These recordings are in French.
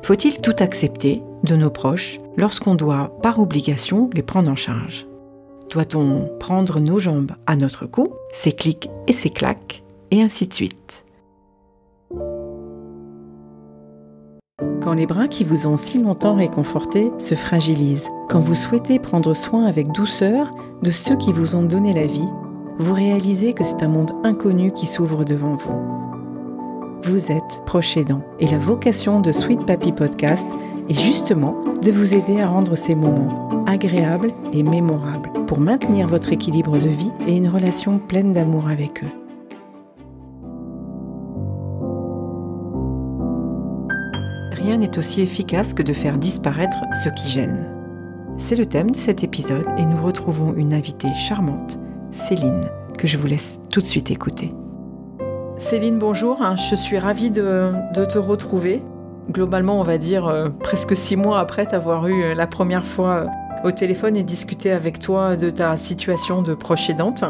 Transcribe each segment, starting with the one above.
Faut-il tout accepter de nos proches lorsqu'on doit, par obligation, les prendre en charge ? Doit-on prendre nos jambes à notre cou, ses clics et ses claques, et ainsi de suite ? Quand les bras qui vous ont si longtemps réconfortés se fragilisent, quand vous souhaitez prendre soin avec douceur de ceux qui vous ont donné la vie, vous réalisez que c'est un monde inconnu qui s'ouvre devant vous. Vous êtes proche aidant et la vocation de Sweet Papy Podcast est justement de vous aider à rendre ces moments agréables et mémorables pour maintenir votre équilibre de vie et une relation pleine d'amour avec eux. Rien n'est aussi efficace que de faire disparaître ce qui gêne. C'est le thème de cet épisode et nous retrouvons une invitée charmante, Céline, que je vous laisse tout de suite écouter. Céline, bonjour, je suis ravie de te retrouver. Globalement, on va dire presque 6 mois après t'avoir eu la première fois au téléphone et discuter avec toi de ta situation de proche aidante.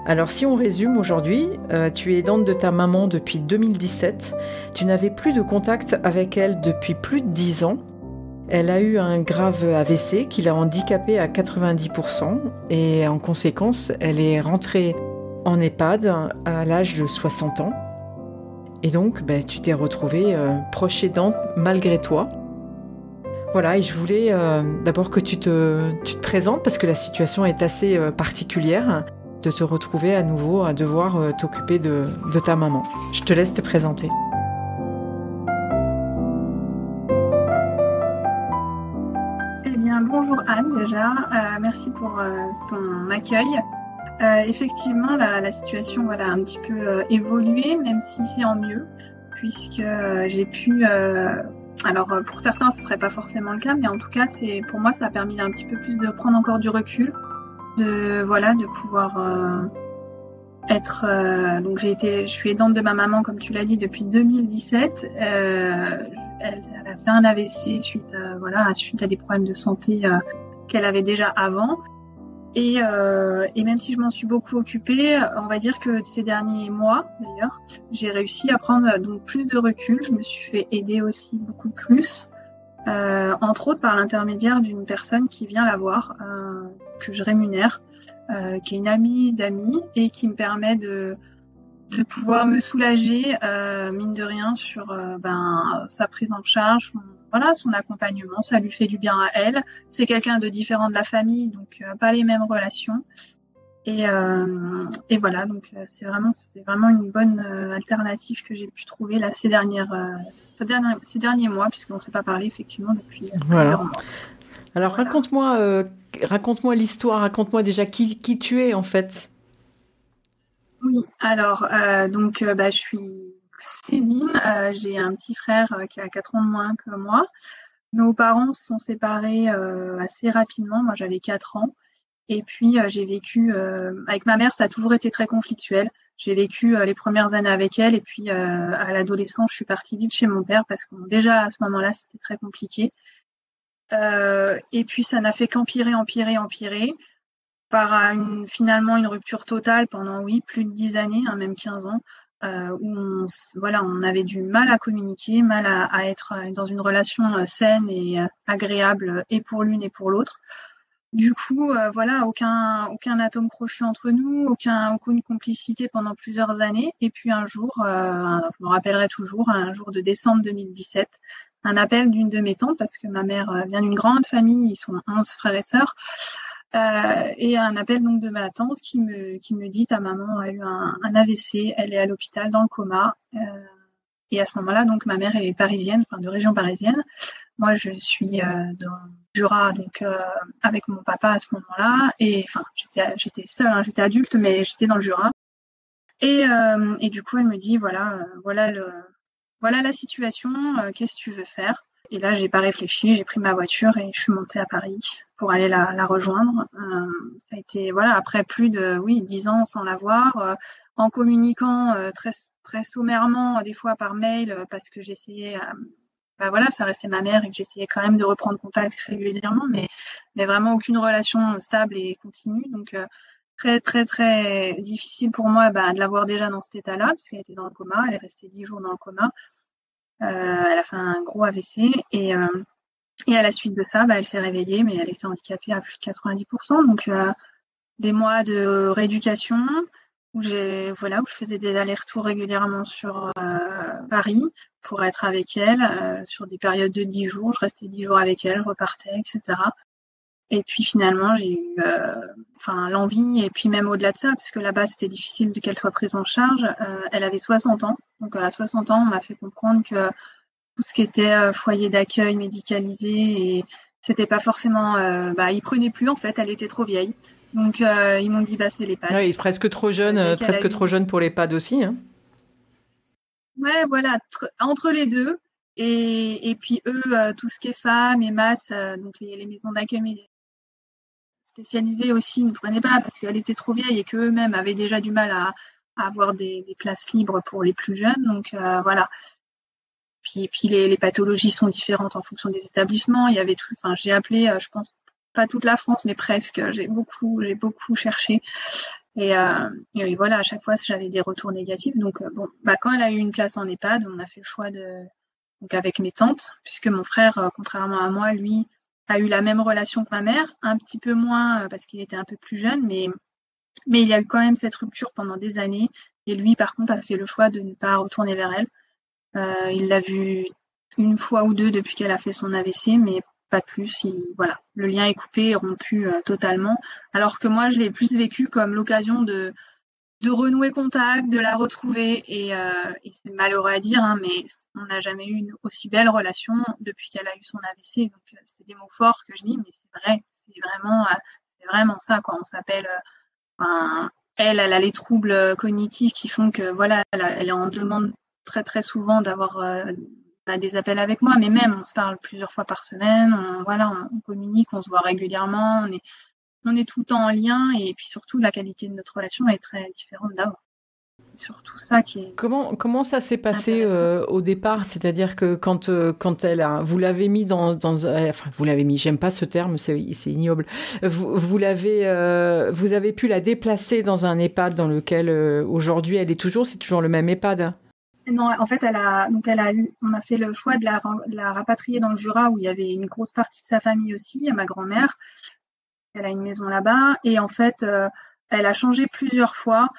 Alors si on résume aujourd'hui, tu es aidante de ta maman depuis 2017. Tu n'avais plus de contact avec elle depuis plus de 10 ans. Elle a eu un grave AVC qui l'a handicapée à 90% et en conséquence, elle est rentrée en EHPAD à l'âge de 60 ans. Et donc, tu t'es retrouvée proche aidante malgré toi. Voilà, et je voulais d'abord que tu te présentes parce que la situation est assez particulière de te retrouver à nouveau à devoir t'occuper de ta maman. Je te laisse te présenter. Eh bien, bonjour Anne déjà, merci pour ton accueil. Effectivement, la situation a un petit peu évolué, même si c'est en mieux, puisque j'ai pu... alors pour certains, ce serait pas forcément le cas, mais en tout cas, pour moi, ça a permis un petit peu plus de prendre encore du recul, de pouvoir être... donc je suis aidante de ma maman, comme tu l'as dit, depuis 2017. Elle a fait un AVC suite à des problèmes de santé qu'elle avait déjà avant. Et même si je m'en suis beaucoup occupée, on va dire que ces derniers mois, d'ailleurs, j'ai réussi à prendre donc plus de recul. Je me suis fait aider aussi beaucoup plus, entre autres par l'intermédiaire d'une personne qui vient la voir, que je rémunère, qui est une amie d'amis et qui me permet de pouvoir me soulager, mine de rien, sur sa prise en charge, son accompagnement. Ça lui fait du bien à elle. C'est quelqu'un de différent de la famille, donc pas les mêmes relations. Et voilà, donc c'est vraiment une bonne alternative que j'ai pu trouver là ces derniers mois, puisqu'on ne s'est pas parlé effectivement depuis plusieurs mois. Alors raconte-moi l'histoire, raconte-moi déjà qui tu es en fait. Oui, alors je suis Céline, j'ai un petit frère qui a 4 ans de moins que moi. Nos parents se sont séparés assez rapidement, moi j'avais 4 ans. Et puis j'ai vécu avec ma mère, ça a toujours été très conflictuel. J'ai vécu les premières années avec elle et puis à l'adolescence, je suis partie vivre chez mon père parce que déjà à ce moment-là, c'était très compliqué. Et puis ça n'a fait qu'empirer par finalement une rupture totale pendant plus de 10 années, même 15 ans, où on avait du mal à communiquer, mal à être dans une relation saine et agréable et pour l'une et pour l'autre. Du coup, aucun atome crochu entre nous, aucune complicité pendant plusieurs années. Et puis un jour, je me rappellerai toujours, un jour de décembre 2017, un appel d'une de mes tantes, parce que ma mère vient d'une grande famille, ils sont 11 frères et sœurs, et un appel donc de ma tante qui me dit ta maman a eu un AVC, elle est à l'hôpital dans le coma. Et à ce moment-là, donc ma mère est parisienne, de région parisienne. Moi, je suis dans le Jura, donc avec mon papa à ce moment-là. Et j'étais seule, j'étais adulte, mais j'étais dans le Jura. Et du coup, elle me dit voilà la situation. Qu'est-ce que tu veux faire? Et là, j'ai pas réfléchi, j'ai pris ma voiture et je suis montée à Paris pour aller la rejoindre. Ça a été après plus de 10 ans sans la voir, en communiquant très très sommairement, des fois par mail, parce que j'essayais ça restait ma mère et que j'essayais quand même de reprendre contact régulièrement, mais vraiment aucune relation stable et continue. Donc très très très difficile pour moi de la voir déjà dans cet état-là, parce qu'elle était dans le coma, elle est restée 10 jours dans le coma. Elle a fait un gros AVC et à la suite de ça, elle s'est réveillée, mais elle était handicapée à plus de 90%. Donc des mois de rééducation où je faisais des allers-retours régulièrement sur Paris pour être avec elle sur des périodes de 10 jours. Je restais 10 jours avec elle, je repartais, etc. Et puis finalement, j'ai eu l'envie, et puis même au-delà de ça, parce que là-bas, c'était difficile qu'elle soit prise en charge. Elle avait 60 ans. Donc à 60 ans, on m'a fait comprendre que tout ce qui était foyer d'accueil médicalisé, et c'était pas forcément... ils prenaient plus, en fait, elle était trop vieille. Donc ils m'ont dit, c'est l'EHPAD. Oui, presque trop jeune pour l'EHPAD aussi. Hein. Ouais, voilà, entre les deux. Et puis eux, tout ce qui est femmes et masses, donc les maisons d'accueil spécialisées aussi ne prenaient pas parce qu'elle était trop vieille et qu'eux-mêmes avaient déjà du mal à avoir des places libres pour les plus jeunes. Donc voilà. Puis les pathologies sont différentes en fonction des établissements. Il y avait tout. Enfin, j'ai appelé, je pense pas toute la France, mais presque. J'ai beaucoup cherché. Et voilà, à chaque fois, j'avais des retours négatifs. Donc quand elle a eu une place en EHPAD, on a fait le choix donc avec mes tantes, puisque mon frère, contrairement à moi, lui, a eu la même relation que ma mère, un petit peu moins parce qu'il était un peu plus jeune, mais il y a eu quand même cette rupture pendant des années. Et lui, par contre, a fait le choix de ne pas retourner vers elle. Il l'a vue une fois ou deux depuis qu'elle a fait son AVC, mais pas plus. Voilà, le lien est coupé, rompu totalement. Alors que moi, je l'ai plus vécu comme l'occasion de renouer contact, de la retrouver. Et c'est malheureux à dire, mais on n'a jamais eu une aussi belle relation depuis qu'elle a eu son AVC. Donc c'est des mots forts que je dis, mais c'est vrai. C'est vraiment ça, quoi. On s'appelle... elle a les troubles cognitifs qui font que voilà, elle est en demande très très souvent d'avoir des appels avec moi, mais même on se parle plusieurs fois par semaine, on communique, on se voit régulièrement, on est tout le temps en lien, et puis surtout la qualité de notre relation est très différente d'avant. C'est surtout ça qui est... Comment ça s'est passé au départ? C'est-à-dire que quand vous l'avez mis vous l'avez mis, j'aime pas ce terme, c'est ignoble. Vous avez pu la déplacer dans un EHPAD dans lequel aujourd'hui c'est toujours le même EHPAD? Non, en fait, on a fait le choix de la rapatrier dans le Jura, où il y avait une grosse partie de sa famille aussi, ma grand-mère. Elle a une maison là-bas, et en fait, elle a changé plusieurs fois.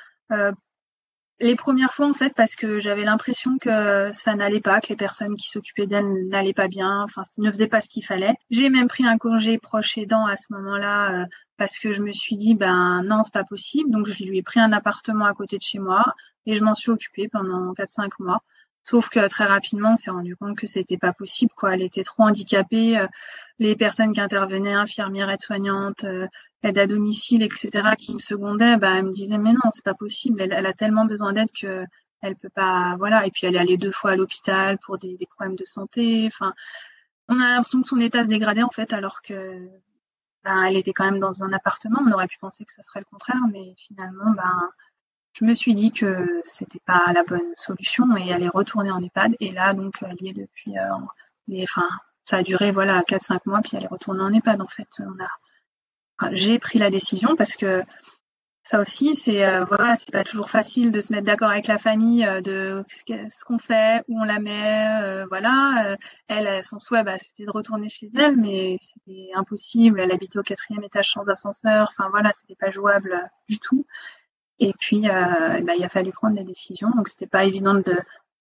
Les premières fois, en fait, parce que j'avais l'impression que ça n'allait pas, que les personnes qui s'occupaient d'elle n'allaient pas bien, ne faisaient pas ce qu'il fallait. J'ai même pris un congé proche aidant à ce moment-là, parce que je me suis dit, non, c'est pas possible. Donc, je lui ai pris un appartement à côté de chez moi et je m'en suis occupée pendant 4-5 mois. Sauf que très rapidement, on s'est rendu compte que c'était pas possible, quoi. Elle était trop handicapée. Les personnes qui intervenaient, infirmières, aides-soignantes, aides à domicile, etc., qui me secondaient, elles me disaient, mais non, c'est pas possible. Elle a tellement besoin d'aide que elle peut pas, voilà. Et puis elle est allée 2 fois à l'hôpital pour des problèmes de santé. Enfin, on a l'impression que son état se dégradait, en fait, alors que elle était quand même dans un appartement. On aurait pu penser que ça serait le contraire, mais finalement, je me suis dit que c'était pas la bonne solution et elle est retournée en EHPAD. Et là, donc, elle y est depuis... ça a duré 4-5 mois, puis elle est retournée en EHPAD, en fait. J'ai pris la décision parce que ça aussi, c'est pas toujours facile de se mettre d'accord avec la famille de ce qu'on fait, où on la met, Elle, son souhait, c'était de retourner chez elle, mais c'était impossible. Elle habitait au 4e étage sans ascenseur. C'était pas jouable du tout. Et puis, il a fallu prendre des décisions. Donc, c'était pas évident de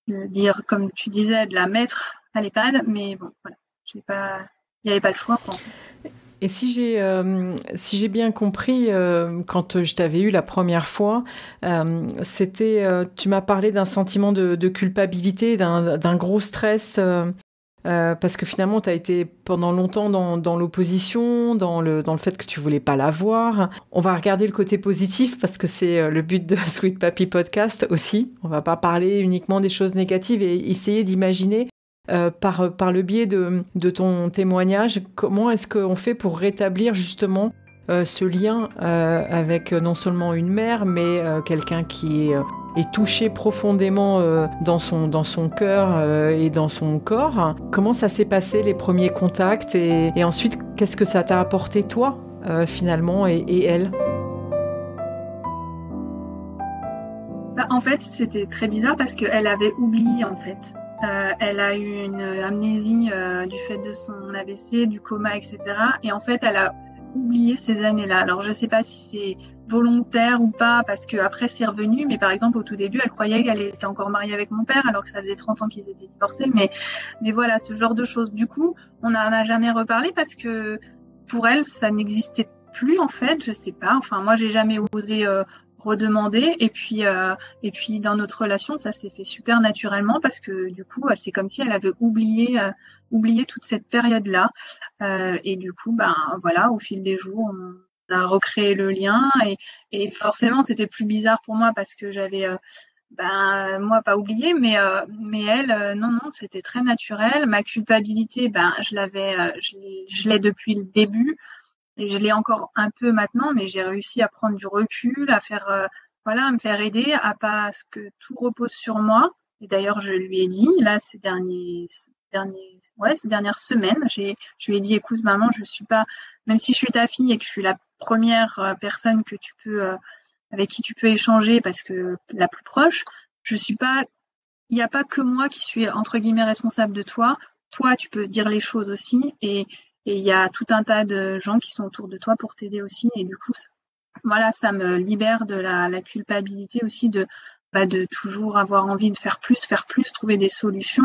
dire, comme tu disais, de la mettre à l'EHPAD, mais bon, voilà. Il n'y avait pas le choix, quoi. Et si j'ai bien compris, quand je t'avais eu la première fois, tu m'as parlé d'un sentiment de culpabilité, d'un gros stress, parce que finalement, tu as été pendant longtemps dans l'opposition, dans le fait que tu voulais pas la voir. On va regarder le côté positif, parce que c'est le but de Sweet Papy Podcast aussi. On va pas parler uniquement des choses négatives et essayer d'imaginer par le biais de ton témoignage, comment est-ce qu'on fait pour rétablir justement ce lien avec non seulement une mère, mais quelqu'un qui est touché profondément dans son cœur et dans son corps. Comment ça s'est passé, les premiers contacts, et ensuite, qu'est-ce que ça t'a apporté, toi, finalement, et elle? En fait, c'était très bizarre parce qu'elle avait oublié, en fait. Elle a eu une amnésie du fait de son AVC, du coma, etc. Et en fait, elle a oublié ces années-là. Alors, je ne sais pas si c'est volontaire ou pas, parce que après c'est revenu. Mais par exemple, au tout début, elle croyait qu'elle était encore mariée avec mon père, alors que ça faisait 30 ans qu'ils étaient divorcés. Mais voilà, ce genre de choses. Du coup, on n'en a jamais reparlé parce que pour elle, ça n'existait plus en fait. Je sais pas. Enfin, moi, j'ai jamais osé redemander. Et puis dans notre relation, ça s'est fait super naturellement parce que du coup, c'est comme si elle avait oublié toute cette période-là. Et du coup, ben voilà, au fil des jours, on a recréé le lien et forcément, c'était plus bizarre pour moi parce que j'avais moi pas oublié, mais elle, non, non, c'était très naturel. Ma culpabilité, je l'ai depuis le début. Et je l'ai encore un peu maintenant, mais j'ai réussi à prendre du recul, à faire, voilà, à me faire aider, à pas ce que tout repose sur moi. Et d'ailleurs, je lui ai dit, là, ces dernières semaines, je lui ai dit, écoute, maman, je suis pas, même si je suis ta fille et que je suis la première personne que tu peux, avec qui tu peux échanger parce que la plus proche, je suis pas, il n'y a pas que moi qui suis entre guillemets responsable de toi. Toi, tu peux dire les choses aussi et il y a tout un tas de gens qui sont autour de toi pour t'aider aussi. Et du coup, voilà, ça me libère de la culpabilité aussi de toujours avoir envie de faire plus, trouver des solutions.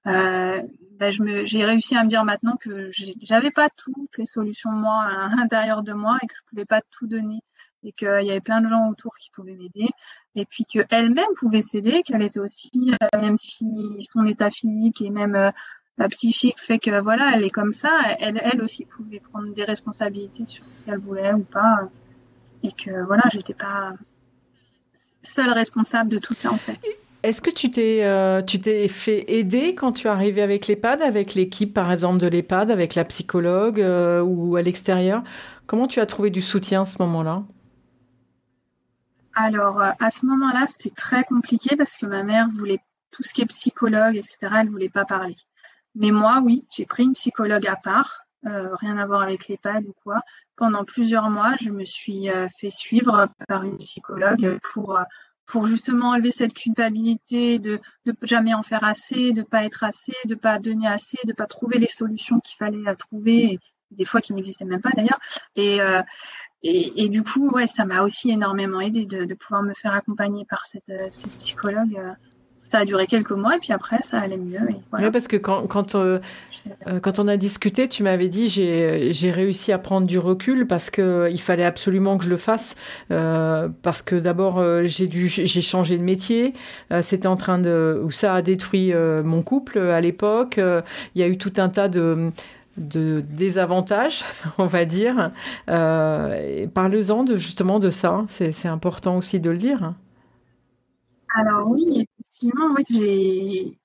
J'ai réussi à me dire maintenant que j'avais pas toutes les solutions moi à l'intérieur de moi et que je pouvais pas tout donner et qu'il y avait plein de gens autour qui pouvaient m'aider et puis qu'elle-même pouvait s'aider, qu'elle était aussi, même si son état physique et même la psychique fait que voilà, elle est comme ça, elle aussi pouvait prendre des responsabilités sur ce qu'elle voulait ou pas et que voilà, j'étais pas seule responsable de tout ça en fait. Est-ce que tu t'es fait aider quand tu es arrivé avec l'EHPAD, avec l'équipe par exemple de l'EHPAD, avec la psychologue ou à l'extérieur? Comment tu as trouvé du soutien à ce moment-là? Alors à ce moment-là, c'était très compliqué parce que ma mère voulait tout ce qui est psychologue, etc. Elle voulait pas parler. Mais moi, oui, j'ai pris une psychologue à part, rien à voir avec l'EHPAD ou quoi. Pendant plusieurs mois, je me suis fait suivre par une psychologue pour justement enlever cette culpabilité de jamais en faire assez, de pas être assez, de pas donner assez, de pas trouver les solutions qu'il fallait trouver, et des fois qui n'existaient même pas d'ailleurs. Et, euh, et du coup, ouais, ça m'a aussi énormément aidé de pouvoir me faire accompagner par cette psychologue. Ça a duré quelques mois et puis après, ça allait mieux. Et voilà. Oui, parce que quand on a discuté, tu m'avais dit j'ai réussi à prendre du recul parce que il fallait absolument que je le fasse parce que d'abord j'ai changé de métier, c'était en train où ça a détruit mon couple à l'époque. Il y a eu tout un tas de désavantages, on va dire. Parle-en justement de ça. C'est important aussi de le dire. Alors oui, effectivement, oui,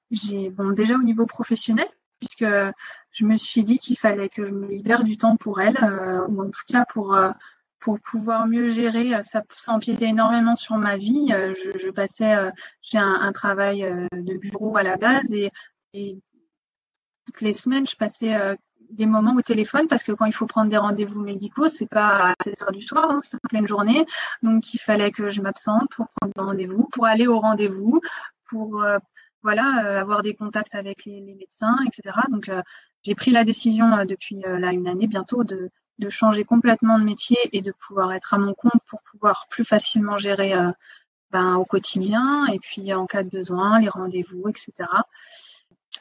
bon, déjà au niveau professionnel, puisque je me suis dit qu'il fallait que je me libère du temps pour elle, ou en tout cas pour pouvoir mieux gérer. Ça empiétait énormément sur ma vie. Je passais, j'ai un travail de bureau à la base et toutes les semaines, je passais des moments au téléphone parce que quand il faut prendre des rendez-vous médicaux, c'est pas à 16h du soir, hein, c'est en pleine journée. Donc, il fallait que je m'absente pour prendre des rendez-vous, pour aller au rendez-vous, pour avoir des contacts avec les médecins, etc. Donc, j'ai pris la décision depuis là une année bientôt de changer complètement de métier et de pouvoir être à mon compte pour pouvoir plus facilement gérer au quotidien et puis en cas de besoin, les rendez-vous, etc.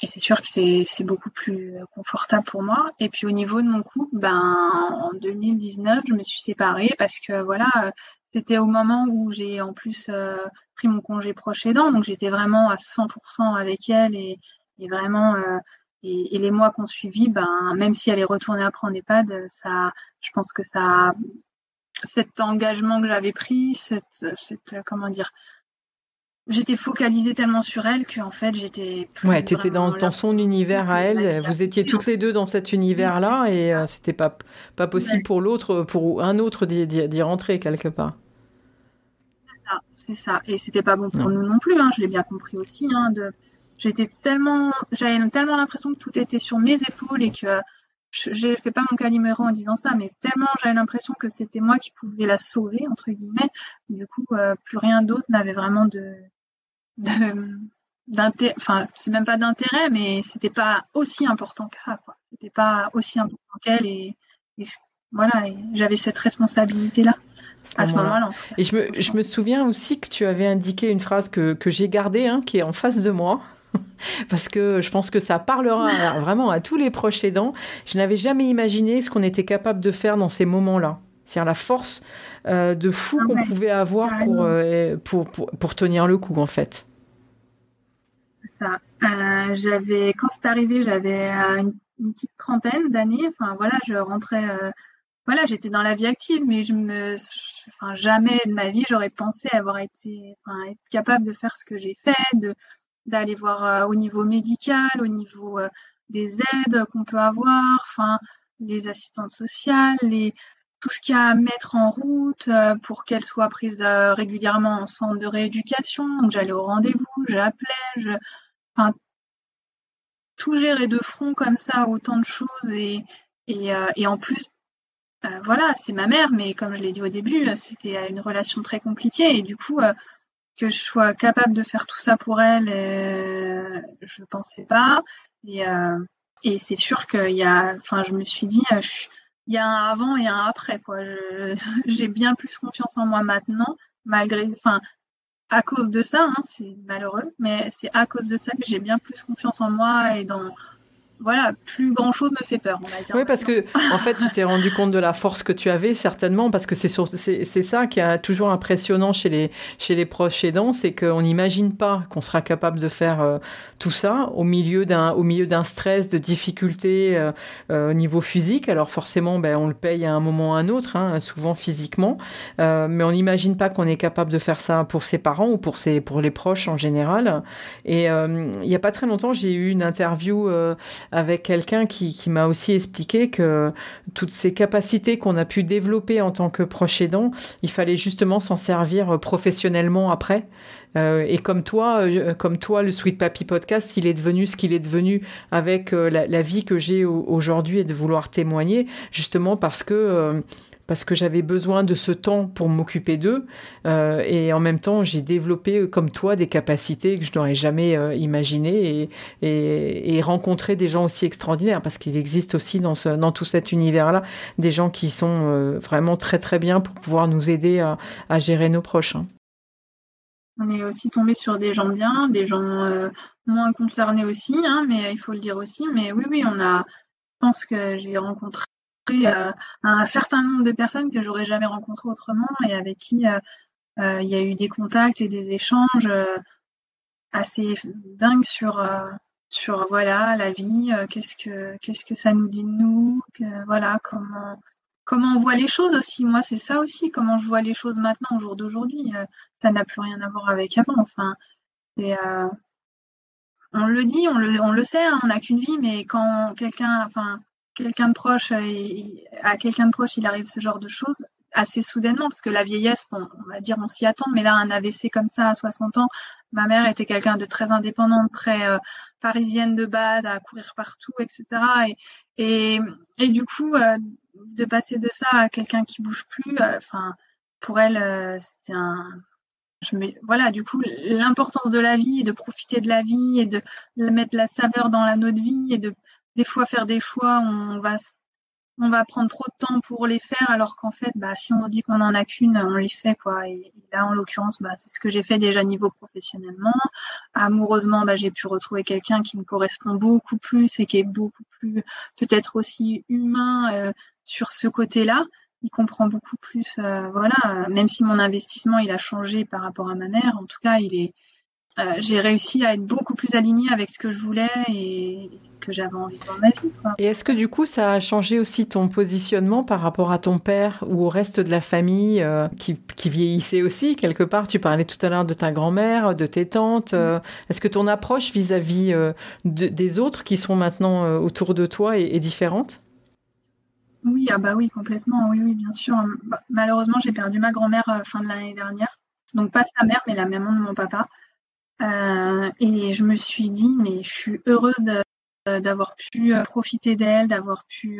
Et c'est sûr que c'est beaucoup plus confortable pour moi. Et puis au niveau de mon couple, en 2019, je me suis séparée parce que voilà, c'était au moment où j'ai en plus pris mon congé proche aidant, donc j'étais vraiment à 100% avec elle et vraiment et les mois qu'on suivi, même si elle est retournée après en EHPAD, ça, je pense que ça, cet engagement que j'avais pris, cette comment dire, j'étais focalisée tellement sur elle qu'en fait, j'étais plus ouais, t'étais vraiment dans là son univers à elle. Vous étiez toutes les deux dans cet univers-là et c'était pas possible pour l'autre, pour un autre d'y rentrer quelque part. C'est ça. Et c'était pas bon pour nous non plus, hein, je l'ai bien compris aussi. J'avais tellement l'impression que tout était sur mes épaules et que je fais pas mon Calimero en disant ça, mais tellement j'avais l'impression que c'était moi qui pouvais la sauver, entre guillemets. Du coup, plus rien d'autre n'avait vraiment de enfin, c'est même pas d'intérêt, mais c'était pas aussi important que ça, quoi. C'était pas aussi important qu'elle et voilà, et j'avais cette responsabilité-là à ce moment-là, en tout cas. Et je me souviens aussi que tu avais indiqué une phrase que j'ai gardée, hein, qui est en face de moi, parce que je pense que ça parlera vraiment à tous les proches aidants. Je n'avais jamais imaginé ce qu'on était capable de faire dans ces moments-là. C'est-à-dire la force de fou qu'on pouvait avoir pour tenir le coup, en fait. Ça. Quand c'est arrivé, j'avais une petite trentaine d'années. Enfin, voilà, je rentrais, voilà, j'étais dans la vie active, mais enfin, jamais de ma vie, j'aurais pensé être capable de faire ce que j'ai fait, d'aller voir au niveau médical, au niveau des aides qu'on peut avoir, enfin, les assistantes sociales, tout ce qu'il y a à mettre en route pour qu'elles soient prises régulièrement en centre de rééducation. Donc, j'allais au rendez-vous, j'appelais, enfin, tout gérer de front comme ça, autant de choses et en plus, voilà, c'est ma mère, mais comme je l'ai dit au début, c'était une relation très compliquée et du coup, que je sois capable de faire tout ça pour elle, je ne pensais pas. Et c'est sûr enfin, je me suis dit, il y a un avant et un après, quoi. J'ai bien plus confiance en moi maintenant, enfin, à cause de ça, hein, c'est malheureux, mais c'est à cause de ça que j'ai bien plus confiance en moi et voilà, plus grand chose me fait peur, on va dire. Oui, parce que, en fait, tu t'es rendu compte de la force que tu avais, certainement, parce que c'est ça qui est toujours impressionnant chez les proches aidants, c'est qu'on n'imagine pas qu'on sera capable de faire tout ça au milieu d'un stress, de difficultés au niveau physique. Alors, forcément, on le paye à un moment ou à un autre, hein, souvent physiquement, mais on n'imagine pas qu'on est capable de faire ça pour ses parents ou pour les proches en général. Et il n'y a pas très longtemps, j'ai eu une interview avec quelqu'un qui m'a aussi expliqué que toutes ces capacités qu'on a pu développer en tant que proche aidant, il fallait justement s'en servir professionnellement après. Et comme toi, le Sweet Papy Podcast, il est devenu ce qu'il est devenu avec la vie que j'ai aujourd'hui et de vouloir témoigner, justement parce que j'avais besoin de ce temps pour m'occuper d'eux. Et en même temps, j'ai développé, comme toi, des capacités que je n'aurais jamais imaginées et rencontré des gens aussi extraordinaires, parce qu'il existe aussi dans tout cet univers-là des gens qui sont vraiment très très bien pour pouvoir nous aider à gérer nos proches. Hein. On est aussi tombé sur des gens bien, des gens moins concernés aussi, hein, mais il faut le dire aussi. Mais oui, je pense que j'ai rencontré un certain nombre de personnes que j'aurais jamais rencontrées autrement et avec qui il y a eu des contacts et des échanges assez dingues sur voilà la vie, qu'est-ce que ça nous dit de nous, voilà comment on voit les choses aussi. Moi, c'est ça aussi, comment je vois les choses maintenant au jour d'aujourd'hui. Ça n'a plus rien à voir avec avant. Enfin, on le dit, on le sait, hein, on n'a qu'une vie, mais quand quelqu'un de proche, à quelqu'un de proche, il arrive ce genre de choses assez soudainement, parce que la vieillesse, bon, on va dire, on s'y attend, mais là, un AVC comme ça à 60 ans, ma mère était quelqu'un de très indépendante, très parisienne de base, à courir partout, etc. Et du coup, de passer de ça à quelqu'un qui bouge plus, enfin, pour elle, c'était voilà, du coup, l'importance de la vie et de profiter de la vie et de mettre la saveur dans notre vie et de des fois faire des choix où on va prendre trop de temps pour les faire alors qu'en fait, si on se dit qu'on en a qu'une, on les fait, quoi. Et là, en l'occurrence, c'est ce que j'ai fait déjà niveau professionnellement. Amoureusement, j'ai pu retrouver quelqu'un qui me correspond beaucoup plus et qui est beaucoup plus peut-être aussi humain sur ce côté-là. Il comprend beaucoup plus, voilà, même si mon investissement il a changé par rapport à ma mère, en tout cas j'ai réussi à être beaucoup plus alignée avec ce que je voulais et ce que j'avais envie dans ma vie, quoi. Et est-ce que du coup ça a changé aussi ton positionnement par rapport à ton père ou au reste de la famille qui vieillissait aussi quelque part? Tu parlais tout à l'heure de ta grand-mère, de tes tantes. Est-ce que ton approche vis-à-vis des autres qui sont maintenant autour de toi est différente? Oui, oui, complètement. Oui, oui, bien sûr. Malheureusement, j'ai perdu ma grand-mère fin de l'année dernière. Donc pas sa mère, mais la maman de mon papa. Et je me suis dit, mais je suis heureuse d'avoir pu profiter d'elle, d'avoir pu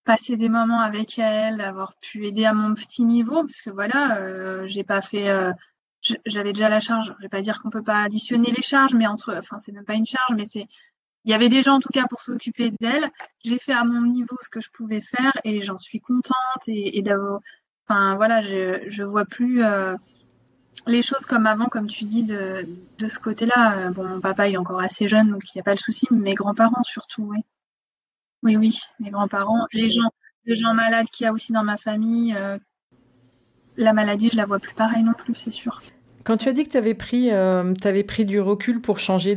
passer des moments avec elle, d'avoir pu aider à mon petit niveau, parce que voilà, j'ai pas fait j'avais déjà la charge. Je vais pas dire qu'on peut pas additionner les charges, mais c'est même pas une charge, mais il y avait des gens en tout cas pour s'occuper d'elle. J'ai fait à mon niveau ce que je pouvais faire et j'en suis contente et d'avoir, voilà, je vois plus les choses comme avant, comme tu dis, de ce côté-là. Bon, mon papa il est encore assez jeune, donc il n'y a pas de souci, mais mes grands-parents surtout, oui. Oui, oui, mes grands-parents, les gens malades qu'il y a aussi dans ma famille, la maladie, je la vois plus pareil non plus, c'est sûr. Quand tu as dit que t'avais pris du recul pour changer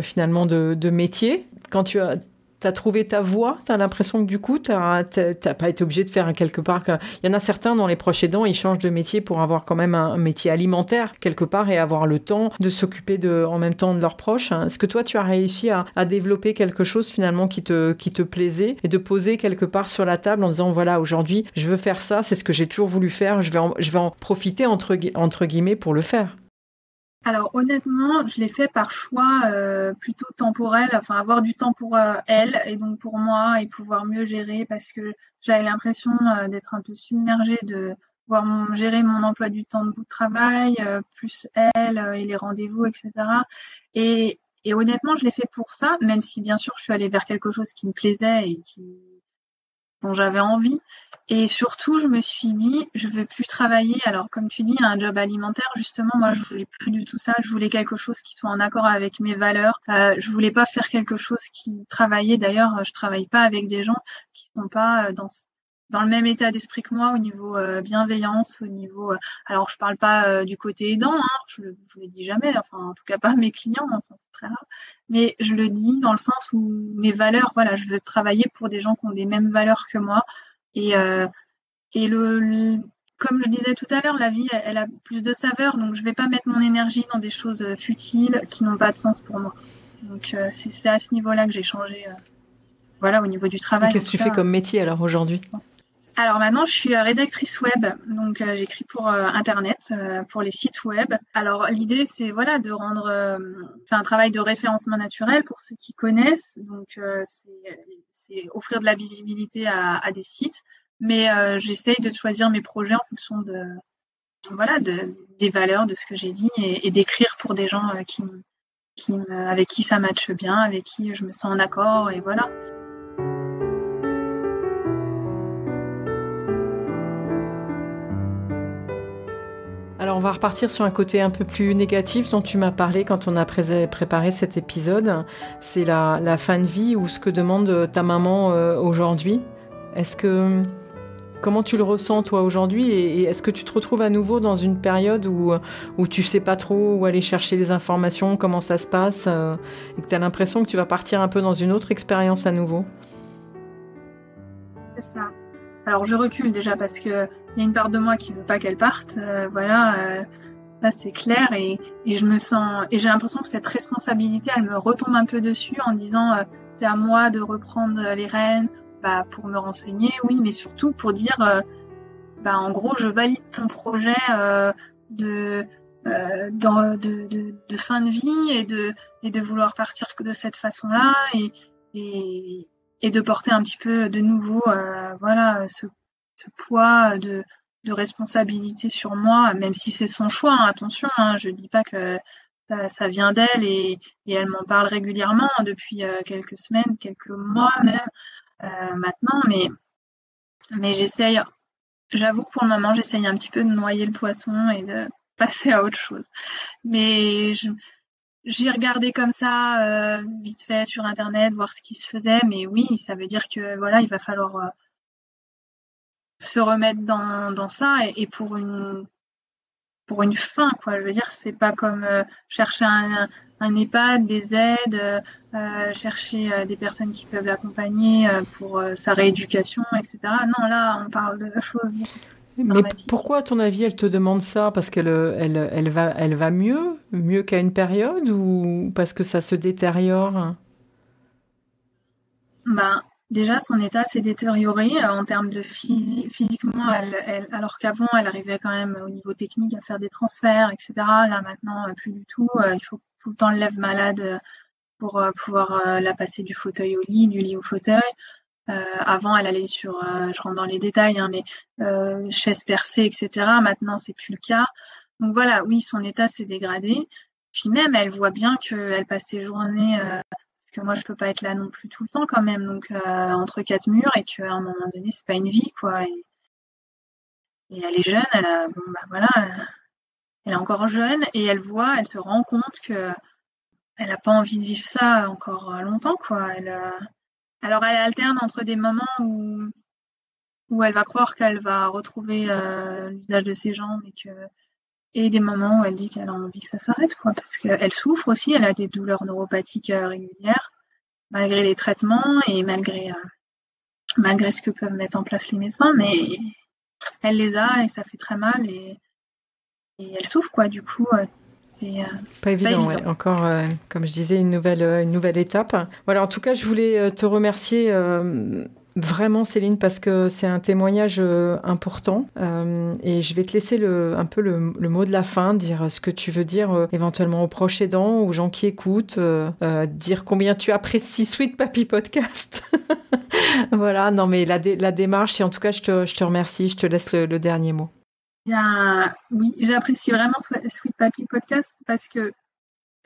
finalement de métier, quand tu as trouvé ta voie, tu as l'impression que du coup, t'as pas été obligé de faire quelque part. Il y en a certains dans les proches aidants, ils changent de métier pour avoir quand même un métier alimentaire quelque part et avoir le temps de s'occuper en même temps de leurs proches. Est-ce que toi, tu as réussi à développer quelque chose finalement qui te plaisait et de poser quelque part sur la table en disant voilà, aujourd'hui, je veux faire ça, c'est ce que j'ai toujours voulu faire, je vais en profiter entre guillemets pour le faire. Alors honnêtement, je l'ai fait par choix plutôt temporel, enfin avoir du temps pour elle et donc pour moi et pouvoir mieux gérer parce que j'avais l'impression d'être un peu submergée de voir gérer mon emploi du temps de travail, plus elle et les rendez-vous, etc. Et honnêtement, je l'ai fait pour ça, même si bien sûr je suis allée vers quelque chose qui me plaisait et dont j'avais envie. Et surtout, je me suis dit, je veux plus travailler. Alors, comme tu dis, un job alimentaire, justement, moi, je voulais plus du tout ça. Je voulais quelque chose qui soit en accord avec mes valeurs. Je voulais pas faire quelque chose qui travaillait. D'ailleurs, je travaille pas avec des gens qui sont pas dans le même état d'esprit que moi au niveau bienveillance, au niveau. Alors, je parle pas du côté aidant. Hein, je le dis jamais. Enfin, en tout cas, pas à mes clients. Enfin, c'est très rare. Mais je le dis dans le sens où mes valeurs, voilà, je veux travailler pour des gens qui ont des mêmes valeurs que moi. Et, euh, et comme je disais tout à l'heure, la vie, elle a plus de saveur, donc je vais pas mettre mon énergie dans des choses futiles qui n'ont pas de sens pour moi. Donc c'est à ce niveau-là que j'ai changé, voilà, au niveau du travail. Et qu'est-ce que tu fais comme métier alors aujourd'hui ? Alors maintenant, je suis rédactrice web, donc j'écris pour Internet, pour les sites web. Alors l'idée, c'est voilà de rendre, faire un travail de référencement naturel pour ceux qui connaissent. Donc c'est offrir de la visibilité à des sites, mais j'essaye de choisir mes projets en fonction des valeurs, de ce que j'ai dit, et d'écrire pour des gens avec qui ça matche bien, avec qui je me sens en accord, et voilà. Alors on va repartir sur un côté un peu plus négatif dont tu m'as parlé quand on a préparé cet épisode. C'est la fin de vie ou ce que demande ta maman aujourd'hui. Comment tu le ressens toi aujourd'hui et est-ce que tu te retrouves à nouveau dans une période où tu sais pas trop où aller chercher les informations, comment ça se passe et que tu as l'impression que tu vas partir un peu dans une autre expérience à nouveau ? C'est ça. Alors je recule déjà parce que il y a une part de moi qui veut pas qu'elle parte, ça c'est clair et je me sens et j'ai l'impression que cette responsabilité elle me retombe un peu dessus en disant c'est à moi de reprendre les rênes, pour me renseigner, oui, mais surtout pour dire en gros je valide ton projet de fin de vie et de vouloir partir de cette façon-là et de porter un petit peu de nouveau ce poids de responsabilité sur moi, même si c'est son choix, hein, attention, hein, je dis pas que ça vient d'elle et elle m'en parle régulièrement depuis quelques semaines, quelques mois même maintenant, mais j'avoue que pour le moment j'essaye un petit peu de noyer le poisson et de passer à autre chose. Mais j'ai regardé comme ça, vite fait sur Internet, voir ce qui se faisait. Mais oui, ça veut dire que voilà, il va falloir se remettre dans ça et pour une fin, quoi. Je veux dire, c'est pas comme chercher un EHPAD, des aides, chercher des personnes qui peuvent l'accompagner pour sa rééducation, etc. Non, là, on parle de choses beaucoup. Mais pourquoi, à ton avis, elle te demande ça ? Parce qu'elle va mieux qu'à une période ou parce que ça se détériore ? Déjà, son état s'est détérioré en termes de physiquement, alors qu'avant, elle arrivait quand même au niveau technique à faire des transferts, etc. Là, maintenant, plus du tout. Il faut tout le temps le lève malade pour pouvoir la passer du fauteuil au lit, du lit au fauteuil. Avant, elle allait je rentre dans les détails, hein, mais chaise percée, etc. Maintenant, c'est plus le cas. Donc voilà, oui, son état s'est dégradé. Puis même, elle voit bien qu'elle passe ses journées, parce que moi, je peux pas être là non plus tout le temps quand même, donc entre quatre murs, et qu'à un moment donné, c'est pas une vie, quoi. Et elle est jeune, elle est encore jeune, et elle se rend compte que elle a pas envie de vivre ça encore longtemps, quoi. Alors elle alterne entre des moments où elle va croire qu'elle va retrouver l'usage de ses jambes et des moments où elle dit qu'elle a envie que ça s'arrête, quoi, parce qu'elle souffre aussi, elle a des douleurs neuropathiques régulières, malgré les traitements et malgré ce que peuvent mettre en place les médecins, mais elle les a et ça fait très mal et elle souffre, quoi, du coup. C'est pas évident. Ouais. Encore, comme je disais, une nouvelle étape. Voilà, en tout cas, je voulais te remercier vraiment, Céline, parce que c'est un témoignage important. Et je vais te laisser un peu le mot de la fin, dire ce que tu veux dire éventuellement aux proches aidants, aux gens qui écoutent, dire combien tu apprécies Sweet Papy Podcast. Voilà, non, mais la démarche, et en tout cas, je te remercie. Je te laisse le dernier mot. Bien, oui, j'apprécie vraiment Sweet Papy Podcast parce que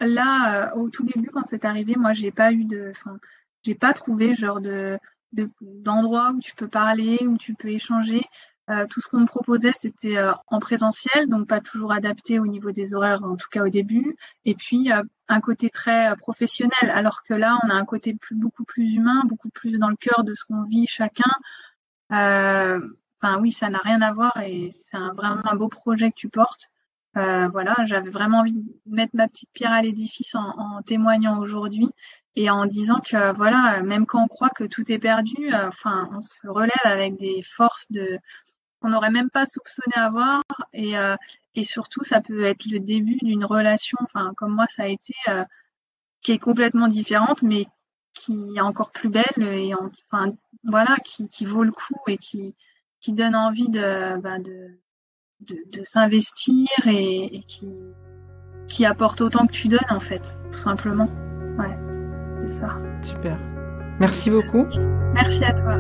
là, au tout début, quand c'est arrivé, moi, j'ai pas trouvé genre d'endroit où tu peux parler, où tu peux échanger. Tout ce qu'on me proposait, c'était en présentiel, donc pas toujours adapté au niveau des horaires, en tout cas au début. Et puis, un côté très professionnel, alors que là, on a un côté beaucoup plus humain, beaucoup plus dans le cœur de ce qu'on vit chacun. Oui, ça n'a rien à voir et c'est vraiment un beau projet que tu portes. Voilà, j'avais vraiment envie de mettre ma petite pierre à l'édifice en témoignant aujourd'hui et en disant que voilà, même quand on croit que tout est perdu, on se relève avec des forces qu'on n'aurait même pas soupçonné avoir et surtout ça peut être le début d'une relation, comme moi ça a été, qui est complètement différente mais qui est encore plus belle et qui vaut le coup et qui donne envie de s'investir et qui apporte autant que tu donnes, en fait, tout simplement. Ouais, c'est ça. Super. Merci beaucoup. Merci à toi.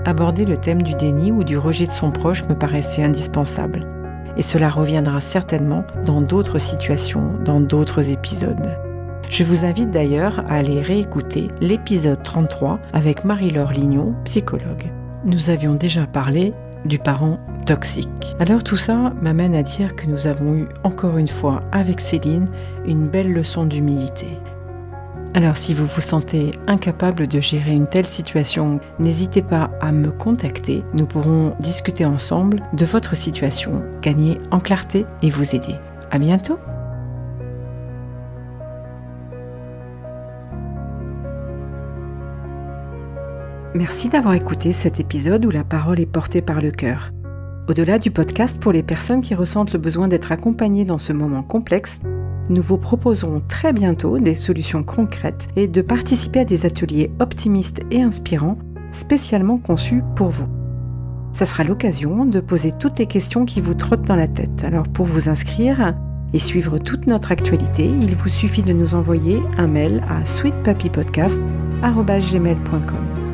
Aborder le thème du déni ou du rejet de son proche me paraissait indispensable. Et cela reviendra certainement dans d'autres situations, dans d'autres épisodes. Je vous invite d'ailleurs à aller réécouter l'épisode 33 avec Marie-Laure Lignon, psychologue. Nous avions déjà parlé du parent toxique. Alors tout ça m'amène à dire que nous avons eu encore une fois avec Céline une belle leçon d'humilité. Alors si vous vous sentez incapable de gérer une telle situation, n'hésitez pas à me contacter. Nous pourrons discuter ensemble de votre situation, gagner en clarté et vous aider. À bientôt! Merci d'avoir écouté cet épisode où la parole est portée par le cœur. Au-delà du podcast pour les personnes qui ressentent le besoin d'être accompagnées dans ce moment complexe, nous vous proposerons très bientôt des solutions concrètes et de participer à des ateliers optimistes et inspirants spécialement conçus pour vous. Ça sera l'occasion de poser toutes les questions qui vous trottent dans la tête. Alors pour vous inscrire et suivre toute notre actualité, il vous suffit de nous envoyer un mail à sweetpapypodcast@gmail.com.